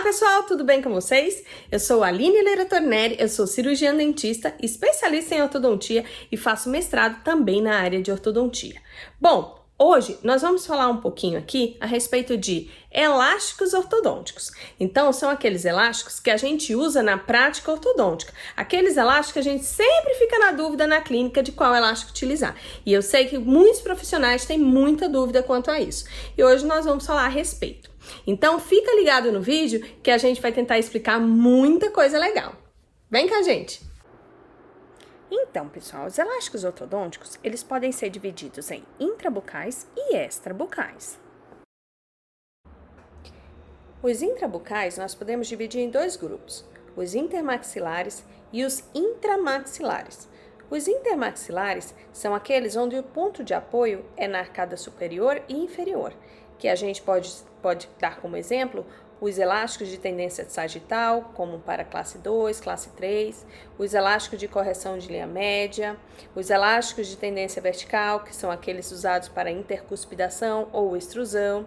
pessoal, tudo bem com vocês? Eu sou a Aline Leira Tornelli, eu sou cirurgiã dentista, especialista em ortodontia e faço mestrado também na área de ortodontia. Bom, hoje nós vamos falar um pouquinho aqui a respeito de elásticos ortodônticos. Então, são aqueles elásticos que a gente usa na prática ortodôntica. Aqueles elásticos que a gente sempre fica na dúvida na clínica de qual elástico utilizar. E eu sei que muitos profissionais têm muita dúvida quanto a isso. E hoje nós vamos falar a respeito. Então, fica ligado no vídeo que a gente vai tentar explicar muita coisa legal. Vem com a gente! Então, pessoal, os elásticos ortodônticos, eles podem ser divididos em intrabucais e extrabucais. Os intrabucais nós podemos dividir em dois grupos, os intermaxilares e os intramaxilares. Os intermaxilares são aqueles onde o ponto de apoio é na arcada superior e inferior, que a gente pode dar como exemplo os elásticos de tendência sagital, como para classe 2, classe 3, os elásticos de correção de linha média, os elásticos de tendência vertical, que são aqueles usados para intercuspidação ou extrusão.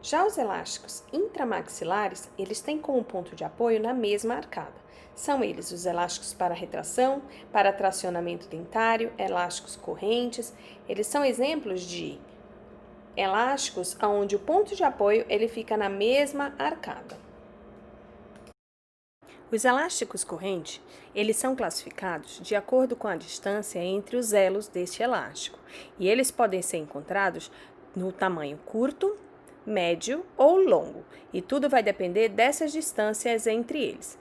Já os elásticos intramaxilares, eles têm como ponto de apoio na mesma arcada. São eles os elásticos para retração, para tracionamento dentário, elásticos correntes. Eles são exemplos de elásticos onde o ponto de apoio ele fica na mesma arcada. Os elásticos correntes, eles são classificados de acordo com a distância entre os elos deste elástico, e eles podem ser encontrados no tamanho curto, médio ou longo, e tudo vai depender dessas distâncias entre eles.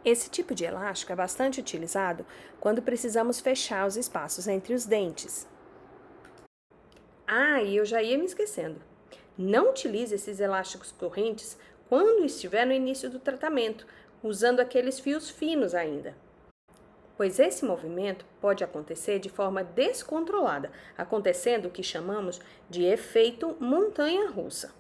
Esse tipo de elástico é bastante utilizado quando precisamos fechar os espaços entre os dentes. E eu já ia me esquecendo. Não utilize esses elásticos correntes quando estiver no início do tratamento, usando aqueles fios finos ainda. Pois esse movimento pode acontecer de forma descontrolada, acontecendo o que chamamos de efeito montanha-russa,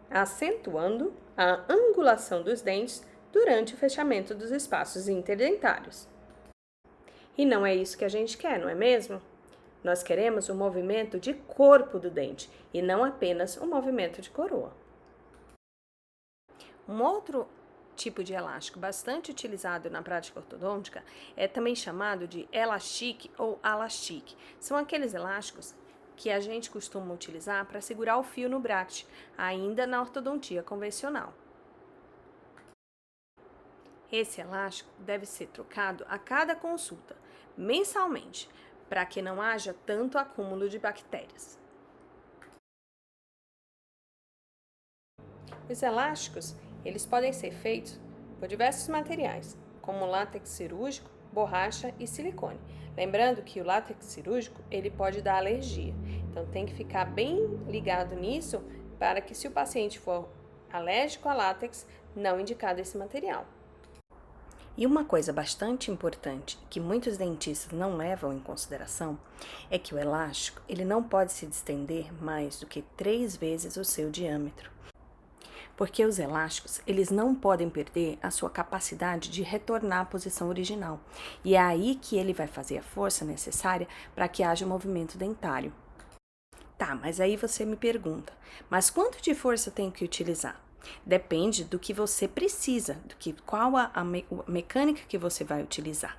acentuando a angulação dos dentes durante o fechamento dos espaços interdentários. E não é isso que a gente quer, não é mesmo? Nós queremos um movimento de corpo do dente e não apenas um movimento de coroa. Um outro tipo de elástico bastante utilizado na prática ortodôntica é também chamado de elastique ou alastique. São aqueles elásticos que a gente costuma utilizar para segurar o fio no bracket, ainda na ortodontia convencional. Esse elástico deve ser trocado a cada consulta, mensalmente, para que não haja tanto acúmulo de bactérias. Os elásticos, eles podem ser feitos por diversos materiais, como látex cirúrgico, borracha e silicone. Lembrando que o látex cirúrgico, ele pode dar alergia. Então, tem que ficar bem ligado nisso para que, se o paciente for alérgico a látex, não indicar esse material. E uma coisa bastante importante que muitos dentistas não levam em consideração é que o elástico ele não pode se distender mais do que 3 vezes o seu diâmetro. Porque os elásticos eles não podem perder a sua capacidade de retornar à posição original. E é aí que ele vai fazer a força necessária para que haja movimento dentário. Tá, mas aí você me pergunta, mas quanto de força tenho que utilizar? Depende do que você precisa, qual a mecânica que você vai utilizar.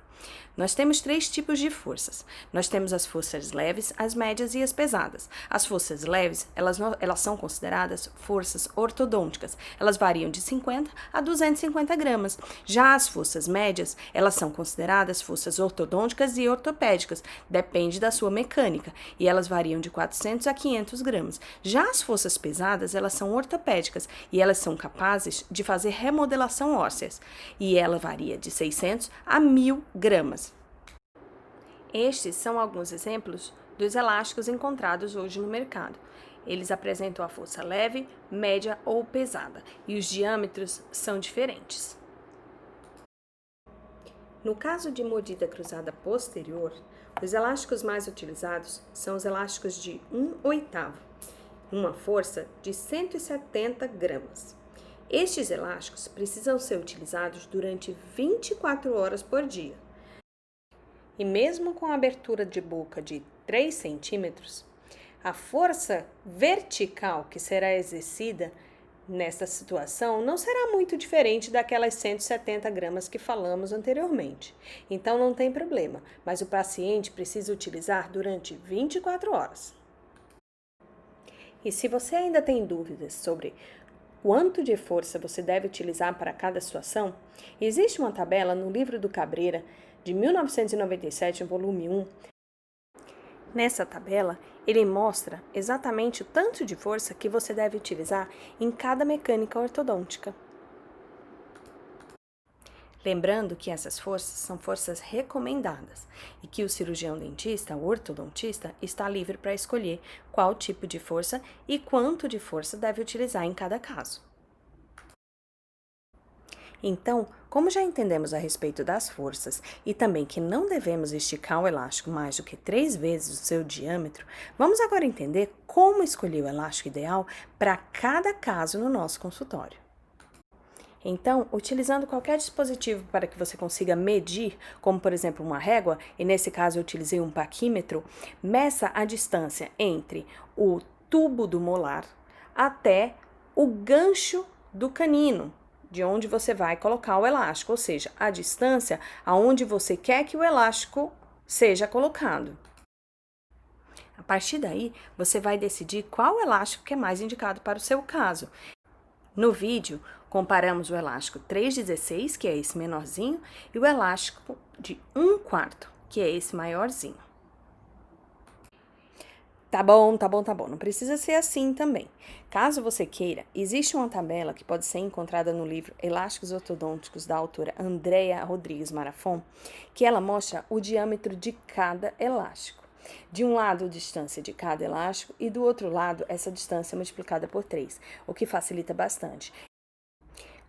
Nós temos 3 tipos de forças. Nós temos as forças leves, as médias e as pesadas. As forças leves, elas são consideradas forças ortodônticas. Elas variam de 50 a 250 gramas. Já as forças médias, elas são consideradas forças ortodônticas e ortopédicas. Depende da sua mecânica. E elas variam de 400 a 500 gramas. Já as forças pesadas, elas são ortopédicas e elas são capazes de fazer remodelação óssea. E ela varia de 600 a 1000 gramas. Estes são alguns exemplos dos elásticos encontrados hoje no mercado. Eles apresentam a força leve, média ou pesada, e os diâmetros são diferentes. No caso de mordida cruzada posterior, os elásticos mais utilizados são os elásticos de 1/8, uma força de 170 gramas. Estes elásticos precisam ser utilizados durante 24 horas por dia. E mesmo com a abertura de boca de 3 centímetros, a força vertical que será exercida Nesta situação, não será muito diferente daquelas 170 gramas que falamos anteriormente. Então, não tem problema, mas o paciente precisa utilizar durante 24 horas. E se você ainda tem dúvidas sobre quanto de força você deve utilizar para cada situação, existe uma tabela no livro do Cabreira, de 1997, volume 1. Nessa tabela, ele mostra exatamente o tanto de força que você deve utilizar em cada mecânica ortodôntica. Lembrando que essas forças são forças recomendadas e que o cirurgião dentista, o ortodontista, está livre para escolher qual tipo de força e quanto de força deve utilizar em cada caso. Então, como já entendemos a respeito das forças e também que não devemos esticar o elástico mais do que 3 vezes o seu diâmetro, vamos agora entender como escolher o elástico ideal para cada caso no nosso consultório. Então, utilizando qualquer dispositivo para que você consiga medir, como por exemplo uma régua, e nesse caso eu utilizei um paquímetro, meça a distância entre o tubo do molar até o gancho do canino, de onde você vai colocar o elástico, ou seja, a distância aonde você quer que o elástico seja colocado. A partir daí, você vai decidir qual elástico que é mais indicado para o seu caso. No vídeo, comparamos o elástico 3,16, que é esse menorzinho, e o elástico de 1/4, que é esse maiorzinho. Tá bom, não precisa ser assim também. Caso você queira, existe uma tabela que pode ser encontrada no livro Elásticos Ortodônticos, da autora Andréa Rodrigues Marafon, que ela mostra o diâmetro de cada elástico. De um lado, a distância de cada elástico e do outro lado, essa distância multiplicada por 3, o que facilita bastante.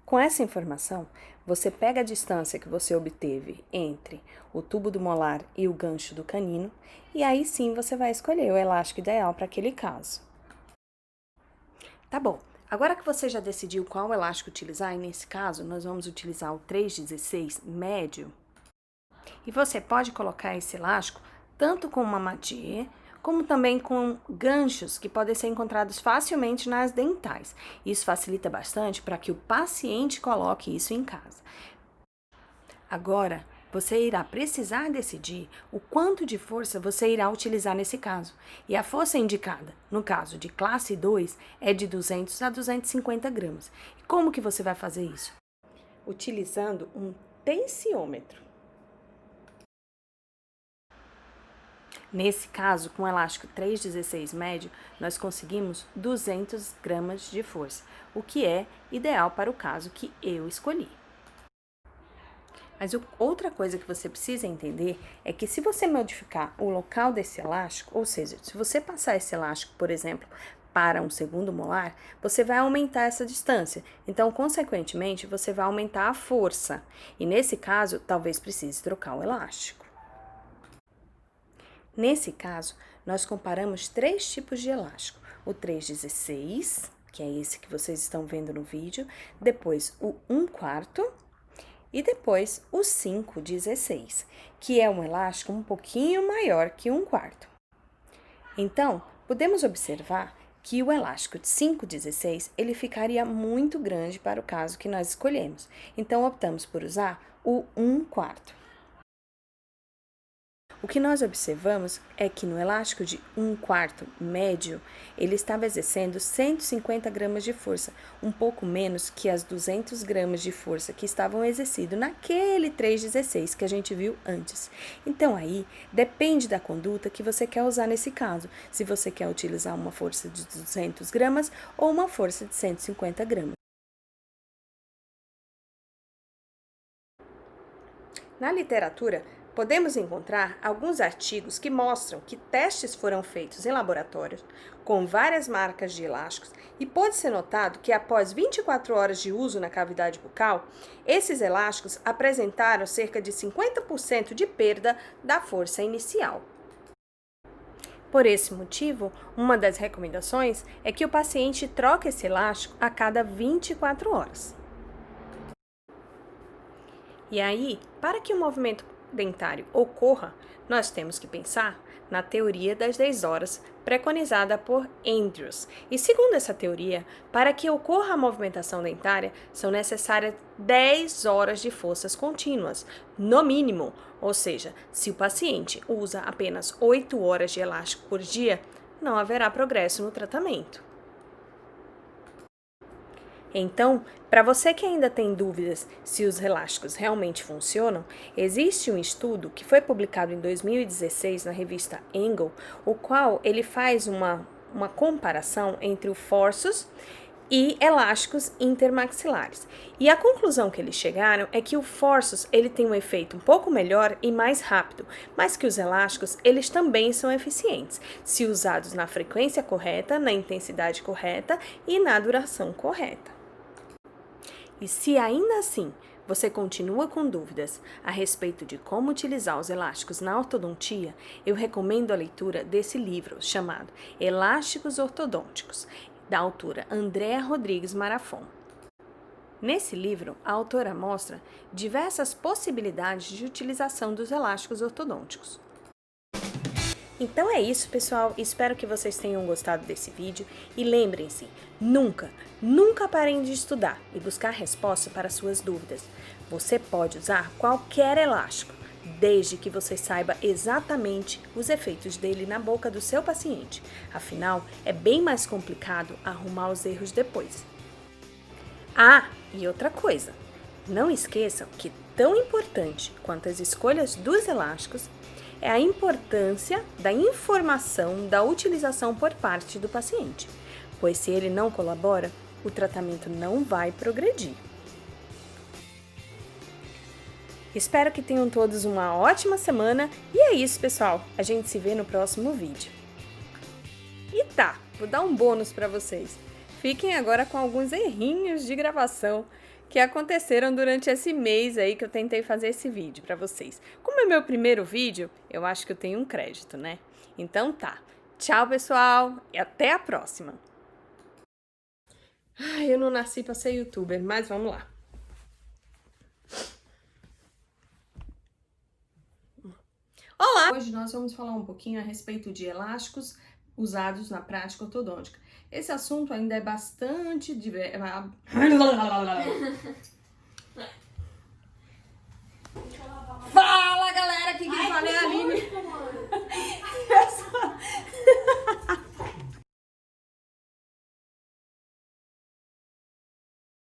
Com essa informação, você pega a distância que você obteve entre o tubo do molar e o gancho do canino, e aí sim você vai escolher o elástico ideal para aquele caso. Tá bom, agora que você já decidiu qual elástico utilizar, e nesse caso nós vamos utilizar o 3,16 médio, e você pode colocar esse elástico tanto com uma matê, como também com ganchos que podem ser encontrados facilmente nas dentais. Isso facilita bastante para que o paciente coloque isso em casa. Agora, você irá precisar decidir o quanto de força você irá utilizar nesse caso. E a força indicada, no caso de classe 2, é de 200 a 250 gramas. E como que você vai fazer isso? Utilizando um tensiômetro. Nesse caso, com o elástico 3,16 médio, nós conseguimos 200 gramas de força, o que é ideal para o caso que eu escolhi. Mas outra coisa que você precisa entender é que se você modificar o local desse elástico, ou seja, se você passar esse elástico, por exemplo, para um segundo molar, você vai aumentar essa distância. Então, consequentemente, você vai aumentar a força. E nesse caso, talvez precise trocar o elástico. Nesse caso, nós comparamos 3 tipos de elástico. O 3,16, que é esse que vocês estão vendo no vídeo, depois o 1/4 e depois o 5,16, que é um elástico um pouquinho maior que 1/4. Então, podemos observar que o elástico de 5,16 ele ficaria muito grande para o caso que nós escolhemos. Então, optamos por usar o 1/4. O que nós observamos é que no elástico de 1/4 médio, ele estava exercendo 150 gramas de força, um pouco menos que as 200 gramas de força que estavam exercidos naquele 3,16 que a gente viu antes. Então aí, depende da conduta que você quer usar nesse caso, se você quer utilizar uma força de 200 gramas ou uma força de 150 gramas. Na literatura, podemos encontrar alguns artigos que mostram que testes foram feitos em laboratórios com várias marcas de elásticos e pode ser notado que após 24 horas de uso na cavidade bucal, esses elásticos apresentaram cerca de 50% de perda da força inicial. Por esse motivo, uma das recomendações é que o paciente troque esse elástico a cada 24 horas. E aí, para que o movimento dentário ocorra, nós temos que pensar na teoria das 10 horas, preconizada por Andrews. E segundo essa teoria, para que ocorra a movimentação dentária, são necessárias 10 horas de forças contínuas, no mínimo. Ou seja, se o paciente usa apenas 8 horas de elástico por dia, não haverá progresso no tratamento. Então, para você que ainda tem dúvidas se os elásticos realmente funcionam, existe um estudo que foi publicado em 2016 na revista Angle, o qual ele faz uma comparação entre o forceps e elásticos intermaxilares. E a conclusão que eles chegaram é que o forceps ele tem um efeito um pouco melhor e mais rápido, mas que os elásticos eles também são eficientes, se usados na frequência correta, na intensidade correta e na duração correta. E se ainda assim você continua com dúvidas a respeito de como utilizar os elásticos na ortodontia, eu recomendo a leitura desse livro chamado Elásticos Ortodônticos, da autora Andréa Rodrigues Marafon. Nesse livro, a autora mostra diversas possibilidades de utilização dos elásticos ortodônticos. Então é isso, pessoal. Espero que vocês tenham gostado desse vídeo e lembrem-se, nunca parem de estudar e buscar resposta para suas dúvidas. Você pode usar qualquer elástico, desde que você saiba exatamente os efeitos dele na boca do seu paciente. Afinal, é bem mais complicado arrumar os erros depois. Ah, e outra coisa, não esqueçam que tão importante quanto as escolhas dos elásticos é a importância da informação da utilização por parte do paciente, pois se ele não colabora, o tratamento não vai progredir. Espero que tenham todos uma ótima semana e é isso, pessoal. A gente se vê no próximo vídeo. E tá, vou dar um bônus para vocês. Fiquem agora com alguns errinhos de gravação que aconteceram durante esse mês aí que eu tentei fazer esse vídeo para vocês. Como é meu primeiro vídeo, eu acho que eu tenho um crédito, né? Então tá. Tchau, pessoal, e até a próxima. Ai, eu não nasci para ser youtuber, mas vamos lá. Olá! Hoje nós vamos falar um pouquinho a respeito de elásticos usados na prática ortodôntica. Esse assunto ainda é bastante